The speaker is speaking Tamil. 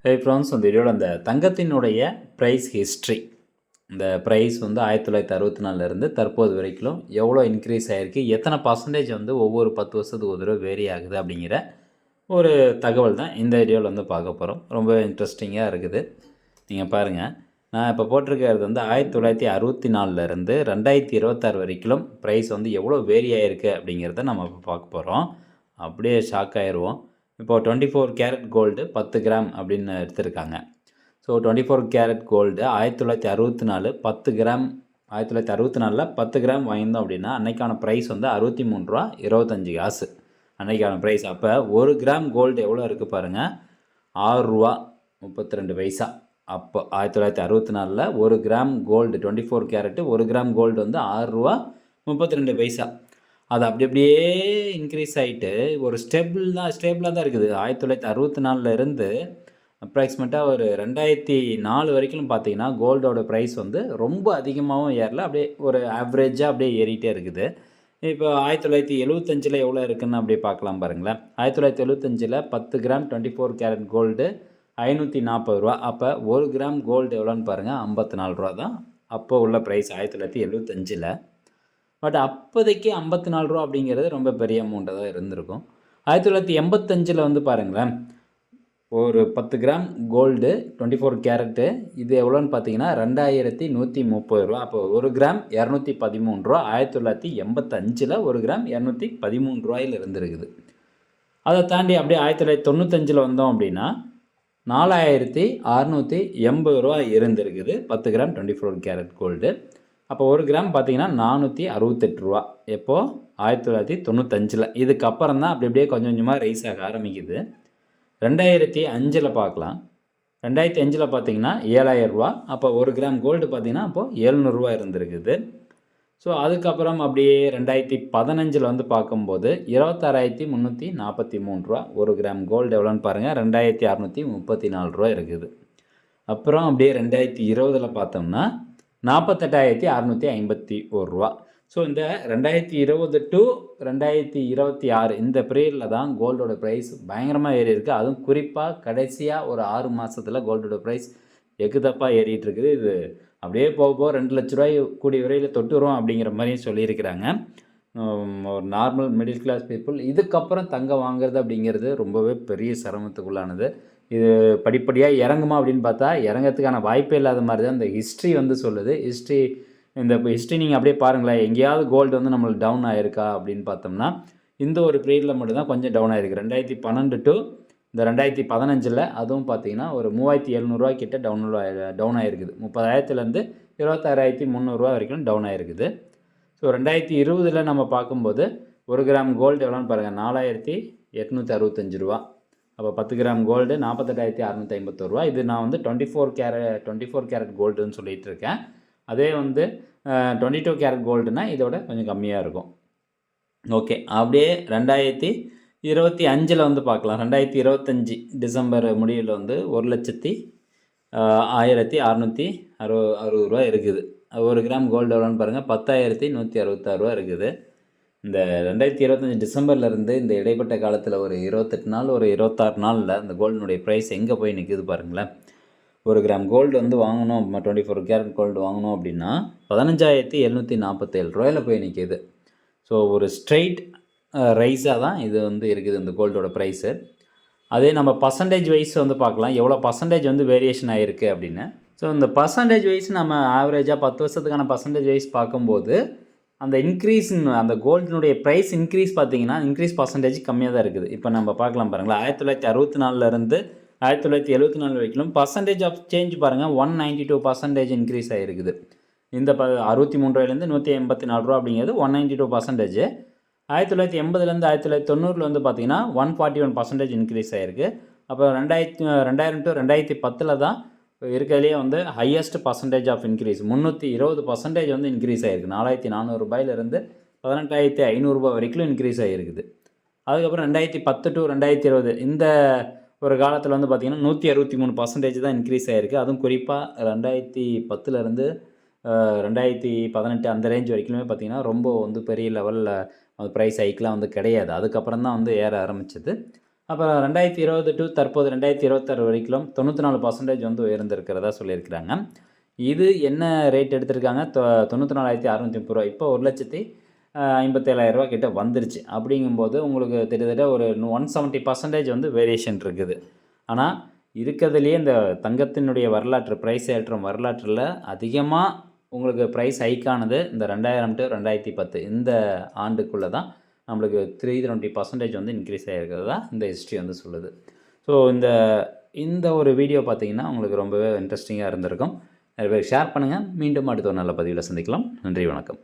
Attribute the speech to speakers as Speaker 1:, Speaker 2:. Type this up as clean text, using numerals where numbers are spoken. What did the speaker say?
Speaker 1: ஃப்ரெண்ட்ஸ் இந்த வீடியோவில் அந்த தங்கத்தினுடைய ப்ரைஸ் ஹிஸ்ட்ரி, இந்த ப்ரைஸ் வந்து 1964 தற்போது வரைக்கும் எவ்வளோ இன்க்ரீஸ் ஆகிருக்கு, எத்தனை பர்சன்டேஜ் வந்து ஒவ்வொரு 10 வருஷத்துக்கு ஒரு தடவை வேரி ஆகுது அப்படிங்கிற ஒரு தகவல் தான் இந்த வீடியோவில் வந்து பார்க்க போகிறோம். ரொம்ப இன்ட்ரெஸ்டிங்காக இருக்குது. நீங்கள் பாருங்கள், நான் இப்போ போட்டிருக்கிறது வந்து 1964 2026 வரைக்கும் ப்ரைஸ் வந்து எவ்வளோ வேரி ஆகிருக்கு அப்படிங்கிறத நம்ம இப்போ பார்க்க போகிறோம். அப்படியே ஷாக் ஆயிடுவோம். இப்போது 24 கேரட் கோல்டு 10 கிராம் அப்படின்னு எடுத்திருக்காங்க. So 24 carat gold 1964 10 gram 1964 10 gram வாங்கியிருந்தோம் அப்படின்னா அன்றைக்கான ப்ரைஸ் வந்து 63 ரூபா 25 காசு அன்றைக்கான ப்ரைஸ். அப்போ 1 கிராம் கோல்டு எவ்வளோ இருக்குது பாருங்கள், 6 ரூபா 32 பைசா. அப்போ 1964 1 gram gold 24 carat 1 gram gold வந்து 6 ரூபா 32 பைசா. அது அப்படியே இன்க்ரீஸ் ஆகிட்டு ஒரு ஸ்டேபிளாக தான் இருக்குது. 1964 அப்ராக்சிமேட்டாக ஒரு 2004 வரைக்கும் பார்த்தீங்கன்னா கோல்டோட ப்ரைஸ் வந்து ரொம்ப அதிகமாகவும் ஏறல, அப்படியே ஒரு ஆவரேஜாக அப்படியே ஏறிட்டே இருக்குது. இப்போ 1975 எவ்வளோ இருக்குதுன்னு அப்படியே பார்க்கலாம் பாருங்களேன். 1975 10 கிராம் 24 கேரட் கோல்டு 540 ரூபா. அப்போ 1 கிராம் கோல்டு எவ்வளோன்னு பாருங்கள், 54 ரூபா தான் அப்போ உள்ள ப்ரைஸ் 1975. பட் அப்போதைக்கு 54 ரூபா அப்படிங்கிறது ரொம்ப பெரிய அமௌண்ட்டாக தான் இருந்திருக்கும். 1985 வந்து பாருங்களேன், ஒரு 10 கிராம் கோல்டு 24 கேரட்டு இது எவ்வளோன்னு பார்த்தீங்கன்னா 2130 ரூபா. அப்போ 1 கிராம் 213 ரூபா. 1985 1 கிராம் 213 ரூபாயில் இருந்திருக்குது. அதை தாண்டி அப்படியே 1995 வந்தோம் அப்படின்னா 4680 ரூபா இருந்திருக்குது 10 கிராம் 24 கேரட் கோல்டு. அப்போ 1 கிராம் பார்த்தீங்கன்னா 468 ரூபா. எப்போது 1995. இதுக்கப்புறம் தான் அப்படியே கொஞ்சம் கொஞ்சமாக ரைஸ் ஆக ஆரம்பிக்குது. 2005 பார்க்கலாம். 2005 பார்த்தீங்கன்னா 7000 ரூபா. அப்போ 1 கிராம் கோல்டு பார்த்தீங்கன்னா அப்போது 700 ரூபா இருந்திருக்குது. ஸோ அதுக்கப்புறம் அப்படியே 2015 வந்து பார்க்கும்போது 26,343 ரூபா. 1 கிராம் கோல்டு எவ்வளோன்னு பாருங்கள், 2634 ரூபா இருக்குது. அப்புறம் அப்படியே 2020 பார்த்தோம்னா 48,651 ரூபா. ஸோ இந்த 2020 டு 2026 இந்த பீரியடில் தான் கோல்டோட ப்ரைஸ் பயங்கரமாக ஏறி இருக்குது. அதுவும் குறிப்பாக கடைசியாக ஒரு 6 மாதத்தில் கோல்டோட ப்ரைஸ் எக்குதப்பாக ஏறிட்டு இருக்குது. இது அப்படியே போக 2 லட்ச ரூபாய் கூடிய விரைவில் தொட்டு வரும் அப்படிங்கிற மாதிரியும் சொல்லியிருக்கிறாங்க. ஒரு நார்மல் மிடில் கிளாஸ் பீப்புள் இதுக்கப்புறம் தங்கம் வாங்குறது அப்படிங்கிறது ரொம்பவே பெரிய சிரமத்துக்குள்ளானது. இது படிப்படியாக இறங்குமா அப்படின்னு பார்த்தா இறங்கிறதுக்கான வாய்ப்பே இல்லாத மாதிரி தான் இந்த ஹிஸ்ட்ரி வந்து சொல்லுது. இந்த ஹிஸ்ட்ரி நீங்கள் அப்படியே பாருங்களேன், எங்கேயாவது கோல்டு வந்து நம்மளுக்கு டவுன் ஆகிருக்கா அப்படின்னு பார்த்தோம்னா இந்த ஒரு பீரியடில் மட்டும்தான் கொஞ்சம் டவுன் ஆகிருக்கு. 2012 டு இந்த 2015 அதுவும் பார்த்தீங்கன்னா ஒரு 3700 ரூபா கிட்ட டவுன் ஆகிருக்குது. 30,000லேருந்து 26,300 ரூபா வரைக்கும் டவுன் ஆகிருக்குது. ஸோ 2020 நம்ம பார்க்கும்போது 1 கிராம் கோல்டு எவ்வளோன்னு பாருங்கள், 4865 ரூபா. அப்போ 10 கிராம் கோல்டு 48,651 ரூபா. இது நான் வந்து 24 கேரட் கோல்டுன்னு சொல்லிகிட்டு இருக்கேன். அதே வந்து 22 கேரட் கோல்டுனா இதோட கொஞ்சம் கம்மியாக இருக்கும். ஓகே, அப்படியே 2025 வந்து பார்க்கலாம். 2025 டிசம்பர் முடிவில் வந்து 1,01,660 ரூபா இருக்குது. 1 கிராம் கோல்டு எவ்வளோன்னு பாருங்கள், 10,166 ரூபா இருக்குது. இந்த 2025 டிசம்பர்லேருந்து இந்த இடைப்பட்ட காலத்தில் ஒரு 28 நாள் ஒரு 26 நாளில் இந்த கோல்டினுடைய ப்ரைஸ் எங்கே போய் நிற்குது பாருங்களேன். 1 கிராம் கோல்டு வந்து வாங்கணும், 24 கேரட் கோல்டு வாங்கணும் அப்படின்னா 15,747 ரூபாயில் போய் நிற்கிது. ஸோ ஒரு ஸ்ட்ரெயிட் ரைஸாக தான் இது வந்து இருக்குது இந்த கோல்டோட ப்ரைஸு. அதே நம்ம பர்சன்டேஜ் வைஸ் வந்து பார்க்கலாம், எவ்வளோ பர்சன்டேஜ் வந்து வேரியேஷன் ஆகிருக்கு அப்படின்னு. ஸோ இந்த பர்சன்டேஜ் வைஸ் நம்ம ஆவரேஜாக 10 வருஷத்துக்கான பர்சன்டேஜ் வைஸ் பார்க்கும்போது அந்த அந்த கோல்டினுடைய ப்ரைஸ் இன்க்ரீஸ் பர்சன்டேஜ் கம்மியாக தான் இருக்குது. இப்போ நம்ம பார்க்கலாம் பாருங்களா, 1964 1974 வரைக்கும் பர்சன்டேஜ் ஆஃப் சேஞ்ச் பாருங்கள் 192% இன்க்ரீஸ் ஆகிருக்குது. இந்த 63 ரூபாயிலேருந்து 184 ரூபா அப்படிங்கிறது 192%. 1980 1990 வந்து பார்த்தீங்கன்னா 141% இன்க்ரீஸ் ஆகிருக்கு. அப்போ 2000 டு 2010 தான் இருக்கிறதுலேயே வந்து ஹையஸ்ட் பர்சன்டேஜ் ஆஃப் இன்க்ரீஸ் 320% வந்து இன்க்ரீஸ் ஆகிருக்கு. 4,400 ரூபாயிலிருந்து 18,500 ரூபாய் வரைக்கும் இன்க்ரீஸ் ஆகிருக்குது. அதுக்கப்புறம் 2010 டு 2020 இந்த ஒரு காலத்தில் வந்து பார்த்திங்கன்னா 163% தான் இன்க்ரீஸ் ஆகிருக்கு. அதுவும் குறிப்பாக 2010 2018 அந்த ரேஞ்ச் வரைக்குமே பார்த்திங்கன்னா ரொம்ப வந்து பெரிய லெவலில் ப்ரைஸ் ஹைக்லாம் வந்து கிடையாது. அதுக்கப்புறம் தான் வந்து ஏற ஆரம்பிச்சது. அப்புறம் 2020 டு தற்போது 2026 வரைக்கும் 94% வந்து உயர்ந்திருக்கிறதா சொல்லியிருக்கிறாங்க. இது என்ன ரேட் எடுத்திருக்காங்க? 94,630 இப்போ 1,57,000 கிட்ட வந்துருச்சு. அப்படிங்கும்போது உங்களுக்கு கிட்டத்தட்ட ஒரு 170% வந்து வேரியேஷன் இருக்குது. ஆனால் இருக்கிறதுலேயே இந்த தங்கத்தினுடைய வரலாற்று ப்ரைஸ் ஏற்றம் வரலாற்றில் அதிகமாக உங்களுக்கு ப்ரைஸ் ஹைக் ஆனது இந்த 2000 டு 2010 இந்த ஆண்டுக்குள்ளே தான் நம்மளுக்கு 320% வந்து இன்க்ரீஸ் ஆகிருக்கிறதா இந்த ஹிஸ்ட்ரி வந்து சொல்லுது. ஸோ இந்த ஒரு வீடியோ பார்த்தீங்கன்னா உங்களுக்கு ரொம்பவே இன்ட்ரெஸ்டிங்காக இருந்திருக்கும். நிறைய பேர் ஷேர் பண்ணுங்கள். மீண்டும் அடுத்த ஒரு நல்ல பதிவில் சந்திக்கலாம். நன்றி, வணக்கம்.